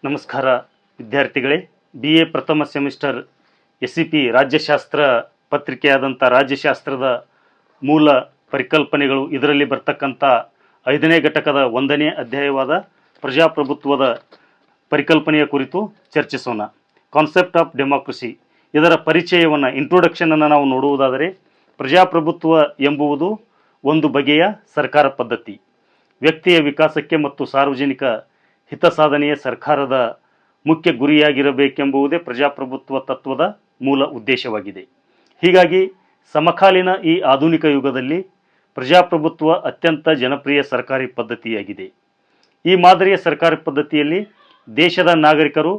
ನಮಸ್ಕಾರ ವಿದ್ಯಾರ್ಥಿಗಳೇ. BA ಪ್ರಥಮ ಸೆಮಿಸ್ಟರ್ SCP ರಾಜ್ಯಶಾಸ್ತ್ರ ಪತ್ರಿಕೆಯಾದಂಥ ರಾಜ್ಯಶಾಸ್ತ್ರದ ಮೂಲ ಪರಿಕಲ್ಪನೆಗಳು ಇದರಲ್ಲಿ ಬರ್ತಕ್ಕಂಥ 5ನೇ ಘಟಕದ 1ನೇ ಅಧ್ಯಾಯವಾದ ಪ್ರಜಾಪ್ರಭುತ್ವದ ಪರಿಕಲ್ಪನೆಯ ಕುರಿತು ಚರ್ಚಿಸೋಣ. ಕಾನ್ಸೆಪ್ಟ್ ಆಫ್ ಡೆಮಾಕ್ರಸಿ ಇದರ ಪರಿಚಯವನ್ನು ಇಂಟ್ರೊಡಕ್ಷನನ್ನು ನಾವು ನೋಡುವುದಾದರೆ, ಪ್ರಜಾಪ್ರಭುತ್ವ ಎಂಬುವುದು ಒಂದು ಬಗೆಯ ಸರ್ಕಾರ ಪದ್ಧತಿ. ವ್ಯಕ್ತಿಯ ವಿಕಾಸಕ್ಕೆ ಮತ್ತು ಸಾರ್ವಜನಿಕ ಹಿತ ಸಾಧನೆಯ ಸರ್ಕಾರದ ಮುಖ್ಯ ಗುರಿಯಾಗಿರಬೇಕೆಂಬುದೇ ಪ್ರಜಾಪ್ರಭುತ್ವ ತತ್ವದ ಮೂಲ ಉದ್ದೇಶವಾಗಿದೆ. ಹೀಗಾಗಿ ಸಮಕಾಲೀನ ಈ ಆಧುನಿಕ ಯುಗದಲ್ಲಿ ಪ್ರಜಾಪ್ರಭುತ್ವ ಅತ್ಯಂತ ಜನಪ್ರಿಯ ಸರ್ಕಾರಿ ಪದ್ಧತಿಯಾಗಿದೆ. ಈ ಮಾದರಿಯ ಸರ್ಕಾರಿ ಪದ್ಧತಿಯಲ್ಲಿ ದೇಶದ ನಾಗರಿಕರು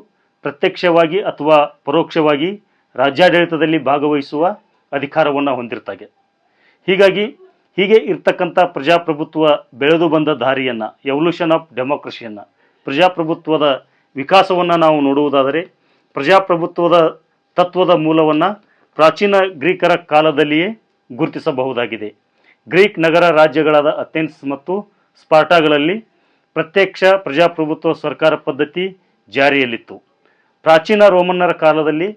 ಪ್ರತ್ಯಕ್ಷವಾಗಿ ಅಥವಾ ಪರೋಕ್ಷವಾಗಿ ರಾಜ್ಯಾಡಳಿತದಲ್ಲಿ ಭಾಗವಹಿಸುವ ಅಧಿಕಾರವನ್ನು ಹೊಂದಿರ್ತಾರೆ. ಹೀಗೆ ಇರ್ತಕ್ಕಂಥ ಪ್ರಜಾಪ್ರಭುತ್ವ ಬೆಳೆದು ಬಂದ ದಾರಿಯನ್ನು, ಎವಲ್ಯೂಷನ್ ಆಫ್ ಡೆಮಾಕ್ರಸಿಯನ್ನು, ಪ್ರಜಾಪ್ರಭುತ್ವದ ವಿಕಾಸವನ್ನು ನಾವು ನೋಡುವುದಾದರೆ, ಪ್ರಜಾಪ್ರಭುತ್ವದ ತತ್ವದ ಮೂಲವನ್ನು ಪ್ರಾಚೀನ ಗ್ರೀಕರ ಕಾಲದಲ್ಲಿಯೇ ಗುರುತಿಸಬಹುದಾಗಿದೆ. ಗ್ರೀಕ್ ನಗರ ರಾಜ್ಯಗಳಾದ ಅಥೆನ್ಸ್ ಮತ್ತು ಸ್ಪಾರ್ಟಾಗಳಲ್ಲಿ ಪ್ರತ್ಯಕ್ಷ ಪ್ರಜಾಪ್ರಭುತ್ವ ಸರ್ಕಾರ ಪದ್ಧತಿ ಜಾರಿಯಲ್ಲಿತ್ತು. ಪ್ರಾಚೀನ ರೋಮನ್ನರ ಕಾಲದಲ್ಲಿ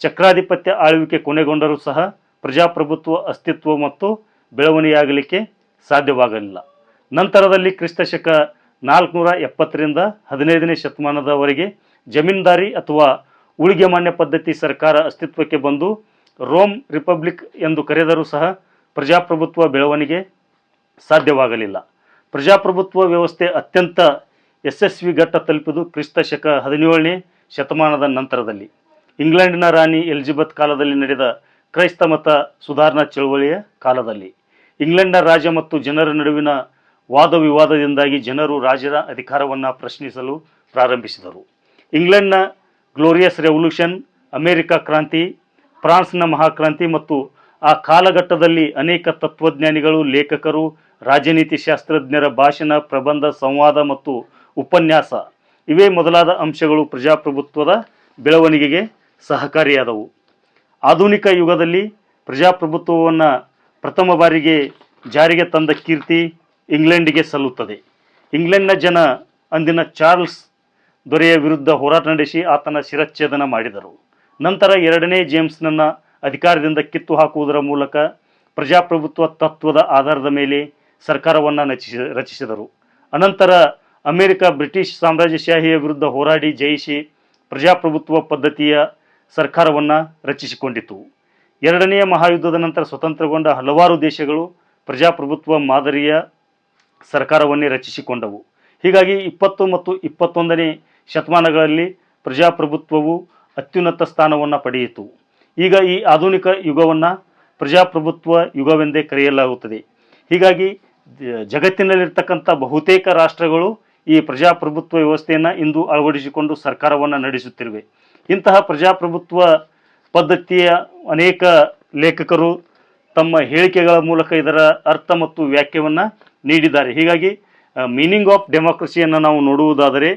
ಚಕ್ರಾಧಿಪತ್ಯ ಆಳ್ವಿಕೆ ಕೊನೆಗೊಂಡರೂ ಸಹ ಪ್ರಜಾಪ್ರಭುತ್ವ ಅಸ್ತಿತ್ವ ಮತ್ತು ಬೆಳವಣಿಗೆಯಾಗಲಿಕ್ಕೆ ಸಾಧ್ಯವಾಗಲಿಲ್ಲ. ನಂತರದಲ್ಲಿ ಕ್ರಿಸ್ತಶಕ 470ರಿಂದ 15ನೇ ಶತಮಾನದವರೆಗೆ ಜಮೀನ್ದಾರಿ ಅಥವಾ ಉಳಿಗೆ ಮಾನ್ಯ ಪದ್ಧತಿ ಸರ್ಕಾರ ಅಸ್ತಿತ್ವಕ್ಕೆ ಬಂದು ರೋಮ್ ರಿಪಬ್ಲಿಕ್ ಎಂದು ಕರೆದರೂ ಸಹ ಪ್ರಜಾಪ್ರಭುತ್ವ ಬೆಳವಣಿಗೆ ಸಾಧ್ಯವಾಗಲಿಲ್ಲ. ಪ್ರಜಾಪ್ರಭುತ್ವ ವ್ಯವಸ್ಥೆ ಅತ್ಯಂತ ಯಶಸ್ವಿ ಘಟ್ಟ ತಲುಪಿದು ಕ್ರಿಸ್ತಶಕ 17ನೇ ಶತಮಾನದ ನಂತರದಲ್ಲಿ ಇಂಗ್ಲೆಂಡಿನ ರಾಣಿ ಎಲಿಜಬೆತ್ ಕಾಲದಲ್ಲಿ ನಡೆದ ಕ್ರೈಸ್ತ ಮತ ಸುಧಾರಣಾ ಚಳವಳಿಯ ಕಾಲದಲ್ಲಿ. ಇಂಗ್ಲೆಂಡ್ನ ರಾಜ ಮತ್ತು ಜನರ ನಡುವಿನ ವಾದ ವಿವಾದದಿಂದಾಗಿ ಜನರು ರಾಜರ ಅಧಿಕಾರವನ್ನು ಪ್ರಶ್ನಿಸಲು ಪ್ರಾರಂಭಿಸಿದರು. ಇಂಗ್ಲೆಂಡ್ನ ಗ್ಲೋರಿಯಸ್ ರೆವಲ್ಯೂಷನ್, ಅಮೆರಿಕ ಕ್ರಾಂತಿ, ಫ್ರಾನ್ಸ್ನ ಮಹಾಕ್ರಾಂತಿ ಮತ್ತು ಆ ಕಾಲಘಟ್ಟದಲ್ಲಿ ಅನೇಕ ತತ್ವಜ್ಞಾನಿಗಳು, ಲೇಖಕರು, ರಾಜನೀತಿ ಶಾಸ್ತ್ರಜ್ಞರ ಭಾಷಣ, ಪ್ರಬಂಧ, ಸಂವಾದ ಮತ್ತು ಉಪನ್ಯಾಸ ಇವೇ ಮೊದಲಾದ ಅಂಶಗಳು ಪ್ರಜಾಪ್ರಭುತ್ವದ ಬೆಳವಣಿಗೆಗೆ ಸಹಕಾರಿಯಾದವು. ಆಧುನಿಕ ಯುಗದಲ್ಲಿ ಪ್ರಜಾಪ್ರಭುತ್ವವನ್ನು ಪ್ರಥಮ ಬಾರಿಗೆ ಜಾರಿಗೆ ತಂದ ಕೀರ್ತಿ ಇಂಗ್ಲೆಂಡಿಗೆ ಸಲ್ಲುತ್ತದೆ. ಇಂಗ್ಲೆಂಡ್ನ ಜನ ಅಂದಿನ ಚಾರ್ಲ್ಸ್ ದೊರೆಯ ವಿರುದ್ಧ ಹೋರಾಟ ನಡೆಸಿ ಆತನ ಶಿರಚ್ಛೇದನ ಮಾಡಿದರು. ನಂತರ 2ನೇ ಜೇಮ್ಸ್ನನ್ನು ಅಧಿಕಾರದಿಂದ ಕಿತ್ತು ಹಾಕುವುದರ ಮೂಲಕ ಪ್ರಜಾಪ್ರಭುತ್ವ ತತ್ವದ ಆಧಾರದ ಮೇಲೆ ಸರ್ಕಾರವನ್ನು ರಚಿಸಿದರು. ಅನಂತರ ಅಮೆರಿಕ ಬ್ರಿಟಿಷ್ ಸಾಮ್ರಾಜ್ಯಶಾಹಿಯ ವಿರುದ್ಧ ಹೋರಾಡಿ ಜಯಿಸಿ ಪ್ರಜಾಪ್ರಭುತ್ವ ಪದ್ಧತಿಯ ಸರ್ಕಾರವನ್ನು ರಚಿಸಿಕೊಂಡಿತು. 2ನೇ ಮಹಾಯುದ್ಧದ ನಂತರ ಸ್ವತಂತ್ರಗೊಂಡ ಹಲವಾರು ದೇಶಗಳು ಪ್ರಜಾಪ್ರಭುತ್ವ ಮಾದರಿಯ ಸರ್ಕಾರವನ್ನೇ ರಚಿಸಿಕೊಂಡವು. ಹೀಗಾಗಿ 20 ಮತ್ತು 21ನೇ ಶತಮಾನಗಳಲ್ಲಿ ಪ್ರಜಾಪ್ರಭುತ್ವವು ಅತ್ಯುನ್ನತ ಸ್ಥಾನವನ್ನು ಪಡೆಯಿತು. ಈಗ ಈ ಆಧುನಿಕ ಯುಗವನ್ನು ಪ್ರಜಾಪ್ರಭುತ್ವ ಯುಗವೆಂದೇ ಕರೆಯಲಾಗುತ್ತದೆ. ಹೀಗಾಗಿ ಜಗತ್ತಿನಲ್ಲಿರ್ತಕ್ಕಂಥ ಬಹುತೇಕ ರಾಷ್ಟ್ರಗಳು ಈ ಪ್ರಜಾಪ್ರಭುತ್ವ ವ್ಯವಸ್ಥೆಯನ್ನು ಇಂದು ಅಳವಡಿಸಿಕೊಂಡು ಸರ್ಕಾರವನ್ನು ನಡೆಸುತ್ತಿರುವೆ. ಇಂತಹ ಪ್ರಜಾಪ್ರಭುತ್ವ ಪದ್ಧತಿಯ ಅನೇಕ ಲೇಖಕರು ತಮ್ಮ ಹೇಳಿಕೆಗಳ ಮೂಲಕ ಇದರ ಅರ್ಥ ಮತ್ತು ವ್ಯಾಖ್ಯೆಯನ್ನು ನೀಡಿದ್ದಾರೆ. ಹೀಗಾಗಿ ಮೀನಿಂಗ್ ಆಫ್ ಡೆಮಾಕ್ರಸಿಯನ್ನು ನಾವು ನೋಡುವುದಾದರೆ,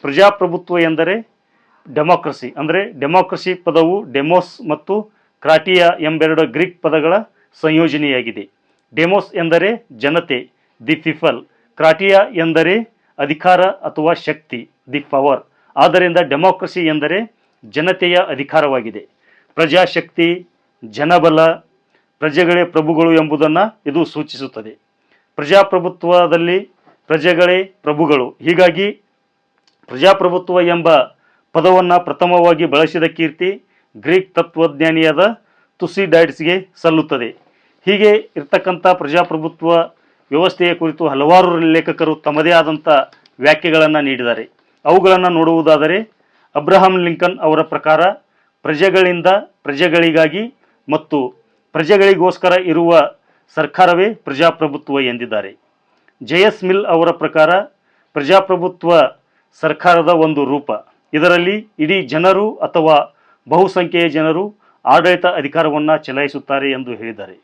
ಪ್ರಜಾಪ್ರಭುತ್ವ ಎಂದರೆ ಡೆಮಾಕ್ರಸಿ, ಅಂದರೆ ಡೆಮಾಕ್ರಸಿ ಪದವು ಡೆಮೋಸ್ ಮತ್ತು ಕ್ರಾಟಿಯಾ ಎಂಬೆರಡು ಗ್ರೀಕ್ ಪದಗಳ ಸಂಯೋಜನೆಯಾಗಿದೆ. ಡೆಮೋಸ್ ಎಂದರೆ ಜನತೆ, ದಿ ಪೀಪಲ್. ಕ್ರಾಟಿಯಾ ಎಂದರೆ ಅಧಿಕಾರ ಅಥವಾ ಶಕ್ತಿ, ದಿ ಪವರ್. ಆದ್ದರಿಂದ ಡೆಮಾಕ್ರಸಿ ಎಂದರೆ ಜನತೆಯ ಅಧಿಕಾರವಾಗಿದೆ. ಪ್ರಜಾಶಕ್ತಿ, ಜನಬಲ, ಪ್ರಜೆಗಳೇ ಪ್ರಭುಗಳು ಎಂಬುದನ್ನು ಇದು ಸೂಚಿಸುತ್ತದೆ. ಪ್ರಜಾಪ್ರಭುತ್ವದಲ್ಲಿ ಪ್ರಜೆಗಳೇ ಪ್ರಭುಗಳು. ಹೀಗಾಗಿ ಪ್ರಜಾಪ್ರಭುತ್ವ ಎಂಬ ಪದವನ್ನು ಪ್ರಥಮವಾಗಿ ಬಳಸಿದ ಕೀರ್ತಿ ಗ್ರೀಕ್ ತತ್ವಜ್ಞಾನಿಯಾದ ತುಸಿಡೈಡ್ಸ್ಗೆ ಸಲ್ಲುತ್ತದೆ. ಹೀಗೆ ಇರ್ತಕ್ಕಂಥ ಪ್ರಜಾಪ್ರಭುತ್ವ ವ್ಯವಸ್ಥೆಯ ಕುರಿತು ಹಲವಾರು ಲೇಖಕರು ತಮ್ಮದೇ ಆದಂಥ ವ್ಯಾಖ್ಯೆಗಳನ್ನು ನೀಡಿದ್ದಾರೆ. ಅವುಗಳನ್ನು ನೋಡುವುದಾದರೆ, ಅಬ್ರಹಾಂ ಲಿಂಕನ್ ಅವರ ಪ್ರಕಾರ ಪ್ರಜೆಗಳಿಂದ ಪ್ರಜೆಗಳಿಗಾಗಿ ಮತ್ತು ಪ್ರಜೆಗಳಿಗೋಸ್ಕರ ಇರುವ ಸರ್ಕಾರವೇ ಪ್ರಜಾಪ್ರಭುತ್ವ ಎಂದಿದ್ದಾರೆ. JS ಮಿಲ್ ಅವರ ಪ್ರಕಾರ ಪ್ರಜಾಪ್ರಭುತ್ವ ಸರ್ಕಾರದ ಒಂದು ರೂಪ. ಇದರಲ್ಲಿ ಇಡೀ ಜನರು ಅಥವಾ ಬಹುಸಂಖ್ಯೆಯ ಜನರು ಆಡಳಿತ ಅಧಿಕಾರವನ್ನು ಚಲಾಯಿಸುತ್ತಾರೆ ಎಂದು ಹೇಳಿದ್ದಾರೆ.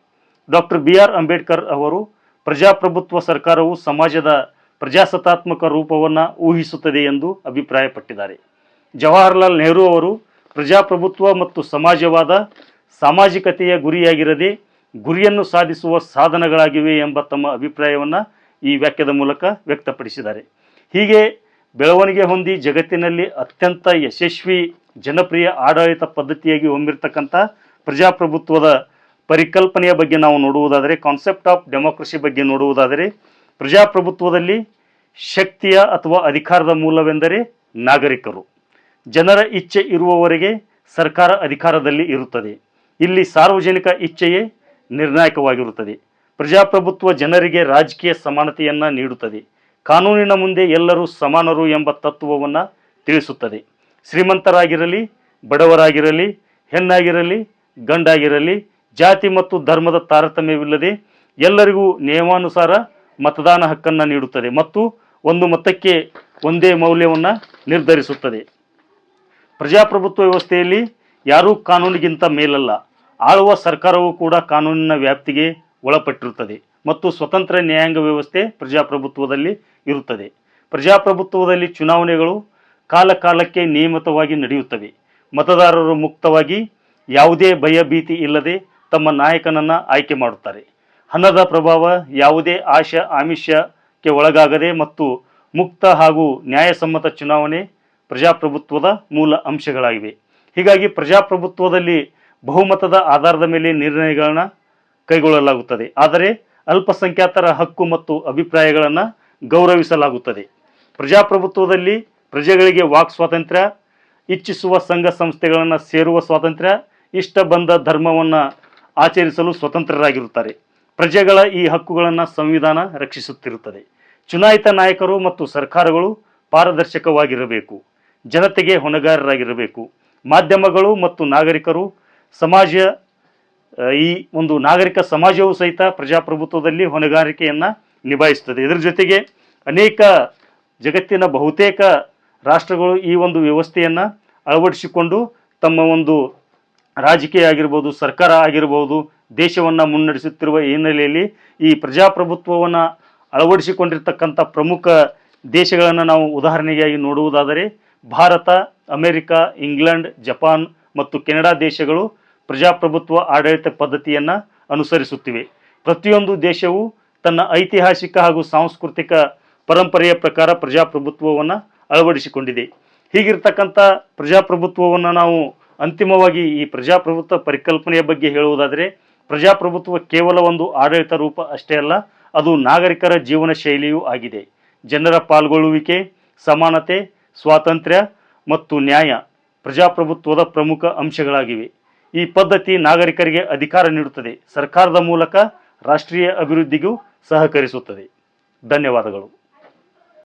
ಡಾಕ್ಟರ್ BR ಅಂಬೇಡ್ಕರ್ ಅವರು ಪ್ರಜಾಪ್ರಭುತ್ವ ಸರ್ಕಾರವು ಸಮಾಜದ ಪ್ರಜಾಸತ್ತಾತ್ಮಕ ರೂಪವನ್ನು ಊಹಿಸುತ್ತದೆ ಎಂದು ಅಭಿಪ್ರಾಯಪಟ್ಟಿದ್ದಾರೆ. ಜವಾಹರ್ಲಾಲ್ ನೆಹರು ಅವರು ಪ್ರಜಾಪ್ರಭುತ್ವ ಮತ್ತು ಸಮಾಜವಾದ ಸಾಮಾಜಿಕತೆಯ ಗುರಿಯಾಗಿರದೆ ಗುರಿಯನ್ನು ಸಾಧಿಸುವ ಸಾಧನಗಳಾಗಿವೆ ಎಂಬ ತಮ್ಮ ಅಭಿಪ್ರಾಯವನ್ನು ಈ ವಾಕ್ಯದ ಮೂಲಕ ವ್ಯಕ್ತಪಡಿಸಿದ್ದಾರೆ. ಹೀಗೆ ಬೆಳವಣಿಗೆ ಹೊಂದಿ ಜಗತ್ತಿನಲ್ಲಿ ಅತ್ಯಂತ ಯಶಸ್ವಿ ಜನಪ್ರಿಯ ಆಡಳಿತ ಪದ್ಧತಿಯಾಗಿ ಹೊಂದಿರತಕ್ಕಂಥ ಪ್ರಜಾಪ್ರಭುತ್ವದ ಪರಿಕಲ್ಪನೆಯ ಬಗ್ಗೆ ನಾವು ನೋಡುವುದಾದರೆ, ಕಾನ್ಸೆಪ್ಟ್ ಆಫ್ ಡೆಮೋಕ್ರಸಿ ಬಗ್ಗೆ ನೋಡುವುದಾದರೆ, ಪ್ರಜಾಪ್ರಭುತ್ವದಲ್ಲಿ ಶಕ್ತಿಯ ಅಥವಾ ಅಧಿಕಾರದ ಮೂಲವೆಂದರೆ ನಾಗರಿಕರು. ಜನರ ಇಚ್ಛೆ ಇರುವವರೆಗೆ ಸರ್ಕಾರ ಅಧಿಕಾರದಲ್ಲಿ ಇರುತ್ತದೆ. ಇಲ್ಲಿ ಸಾರ್ವಜನಿಕ ಇಚ್ಛೆಯೇ ನಿರ್ಣಾಯಕವಾಗಿರುತ್ತದೆ. ಪ್ರಜಾಪ್ರಭುತ್ವ ಜನರಿಗೆ ರಾಜಕೀಯ ಸಮಾನತೆಯನ್ನು ನೀಡುತ್ತದೆ. ಕಾನೂನಿನ ಮುಂದೆ ಎಲ್ಲರೂ ಸಮಾನರು ಎಂಬ ತತ್ವವನ್ನು ತಿಳಿಸುತ್ತದೆ. ಶ್ರೀಮಂತರಾಗಿರಲಿ, ಬಡವರಾಗಿರಲಿ, ಹೆಣ್ಣಾಗಿರಲಿ, ಗಂಡಾಗಿರಲಿ, ಜಾತಿ ಮತ್ತು ಧರ್ಮದ ತಾರತಮ್ಯವಿಲ್ಲದೆ ಎಲ್ಲರಿಗೂ ನಿಯಮಾನುಸಾರ ಮತದಾನ ಹಕ್ಕನ್ನು ನೀಡುತ್ತದೆ ಮತ್ತು ಒಂದು ಮತಕ್ಕೆ ಒಂದೇ ಮೌಲ್ಯವನ್ನು ನಿರ್ಧರಿಸುತ್ತದೆ. ಪ್ರಜಾಪ್ರಭುತ್ವ ವ್ಯವಸ್ಥೆಯಲ್ಲಿ ಯಾರೂ ಕಾನೂನಿಗಿಂತ ಮೇಲಲ್ಲ. ಆಳುವ ಸರ್ಕಾರವೂ ಕೂಡ ಕಾನೂನಿನ ವ್ಯಾಪ್ತಿಗೆ ಒಳಪಟ್ಟಿರುತ್ತದೆ ಮತ್ತು ಸ್ವತಂತ್ರ ನ್ಯಾಯಾಂಗ ವ್ಯವಸ್ಥೆ ಪ್ರಜಾಪ್ರಭುತ್ವದಲ್ಲಿ ಇರುತ್ತದೆ. ಪ್ರಜಾಪ್ರಭುತ್ವದಲ್ಲಿ ಚುನಾವಣೆಗಳು ಕಾಲಕಾಲಕ್ಕೆ ನಿಯಮಿತವಾಗಿ ನಡೆಯುತ್ತವೆ. ಮತದಾರರು ಮುಕ್ತವಾಗಿ ಯಾವುದೇ ಭಯ ಭೀತಿ ಇಲ್ಲದೆ ತಮ್ಮ ನಾಯಕನನ್ನು ಆಯ್ಕೆ ಮಾಡುತ್ತಾರೆ. ಹಣದ ಪ್ರಭಾವ, ಯಾವುದೇ ಆಮಿಷಕ್ಕೆ ಒಳಗಾಗದೆ ಮತ್ತು ಮುಕ್ತ ಹಾಗೂ ನ್ಯಾಯಸಮ್ಮತ ಚುನಾವಣೆ ಪ್ರಜಾಪ್ರಭುತ್ವದ ಮೂಲ ಅಂಶಗಳಾಗಿವೆ. ಹೀಗಾಗಿ ಪ್ರಜಾಪ್ರಭುತ್ವದಲ್ಲಿ ಬಹುಮತದ ಆಧಾರದ ಮೇಲೆ ನಿರ್ಣಯಗಳನ್ನು ಕೈಗೊಳ್ಳಲಾಗುತ್ತದೆ. ಆದರೆ ಅಲ್ಪಸಂಖ್ಯಾತರ ಹಕ್ಕು ಮತ್ತು ಅಭಿಪ್ರಾಯಗಳನ್ನು ಗೌರವಿಸಲಾಗುತ್ತದೆ. ಪ್ರಜಾಪ್ರಭುತ್ವದಲ್ಲಿ ಪ್ರಜೆಗಳಿಗೆ ವಾಕ್ ಸ್ವಾತಂತ್ರ್ಯ, ಇಚ್ಛಿಸುವ ಸಂಘ ಸಂಸ್ಥೆಗಳನ್ನು ಸೇರುವ ಸ್ವಾತಂತ್ರ್ಯ, ಇಷ್ಟ ಬಂದ ಧರ್ಮವನ್ನು ಆಚರಿಸಲು ಸ್ವತಂತ್ರರಾಗಿರುತ್ತಾರೆ. ಪ್ರಜೆಗಳ ಈ ಹಕ್ಕುಗಳನ್ನು ಸಂವಿಧಾನ ರಕ್ಷಿಸುತ್ತಿರುತ್ತದೆ. ಚುನಾಯಿತ ನಾಯಕರು ಮತ್ತು ಸರ್ಕಾರಗಳು ಪಾರದರ್ಶಕವಾಗಿರಬೇಕು, ಜನತೆಗೆ ಹೊಣೆಗಾರರಾಗಿರಬೇಕು. ಮಾಧ್ಯಮಗಳು ಮತ್ತು ನಾಗರಿಕರು ಈ ಒಂದು ನಾಗರಿಕ ಸಮಾಜವೂ ಸಹಿತ ಪ್ರಜಾಪ್ರಭುತ್ವದಲ್ಲಿ ಹೊಣೆಗಾರಿಕೆಯನ್ನು ನಿಭಾಯಿಸುತ್ತದೆ. ಇದರ ಜೊತೆಗೆ ಜಗತ್ತಿನ ಬಹುತೇಕ ರಾಷ್ಟ್ರಗಳು ಈ ಒಂದು ವ್ಯವಸ್ಥೆಯನ್ನು ಅಳವಡಿಸಿಕೊಂಡು ತಮ್ಮ ಒಂದು ರಾಜಕೀಯ ಆಗಿರ್ಬೋದು, ಸರ್ಕಾರ ಆಗಿರ್ಬೋದು, ದೇಶವನ್ನು ಮುನ್ನಡೆಸುತ್ತಿರುವ ಹಿನ್ನೆಲೆಯಲ್ಲಿ ಈ ಪ್ರಜಾಪ್ರಭುತ್ವವನ್ನು ಅಳವಡಿಸಿಕೊಂಡಿರ್ತಕ್ಕಂಥ ಪ್ರಮುಖ ದೇಶಗಳನ್ನು ನಾವು ಉದಾಹರಣೆಯಾಗಿ ನೋಡುವುದಾದರೆ ಭಾರತ, ಅಮೆರಿಕ, ಇಂಗ್ಲೆಂಡ್, ಜಪಾನ್ ಮತ್ತು ಕೆನಡಾ ದೇಶಗಳು ಪ್ರಜಾಪ್ರಭುತ್ವ ಆಡಳಿತ ಪದ್ಧತಿಯನ್ನು ಅನುಸರಿಸುತ್ತಿವೆ. ಪ್ರತಿಯೊಂದು ದೇಶವು ತನ್ನ ಐತಿಹಾಸಿಕ ಹಾಗೂ ಸಾಂಸ್ಕೃತಿಕ ಪರಂಪರೆಯ ಪ್ರಕಾರ ಪ್ರಜಾಪ್ರಭುತ್ವವನ್ನು ಅಳವಡಿಸಿಕೊಂಡಿದೆ. ಹೀಗಿರ್ತಕ್ಕಂಥ ಪ್ರಜಾಪ್ರಭುತ್ವವನ್ನು ನಾವು ಅಂತಿಮವಾಗಿ ಈ ಪ್ರಜಾಪ್ರಭುತ್ವ ಪರಿಕಲ್ಪನೆಯ ಬಗ್ಗೆ ಹೇಳುವುದಾದರೆ, ಪ್ರಜಾಪ್ರಭುತ್ವ ಕೇವಲ ಒಂದು ಆಡಳಿತ ರೂಪ ಅಷ್ಟೇ ಅಲ್ಲ, ಅದು ನಾಗರಿಕರ ಜೀವನ ಶೈಲಿಯೂ ಆಗಿದೆ. ಜನರ ಪಾಲ್ಗೊಳ್ಳುವಿಕೆ, ಸಮಾನತೆ, ಸ್ವಾತಂತ್ರ್ಯ ಮತ್ತು ನ್ಯಾಯ ಪ್ರಜಾಪ್ರಭುತ್ವದ ಪ್ರಮುಖ ಅಂಶಗಳಾಗಿವೆ. ಈ ಪದ್ಧತಿ ನಾಗರಿಕರಿಗೆ ಅಧಿಕಾರ ನೀಡುತ್ತದೆ, ಸರ್ಕಾರದ ಮೂಲಕ ರಾಷ್ಟ್ರೀಯ ಅಭಿವೃದ್ಧಿಗೂ ಸಹಕರಿಸುತ್ತದೆ. ಧನ್ಯವಾದಗಳು.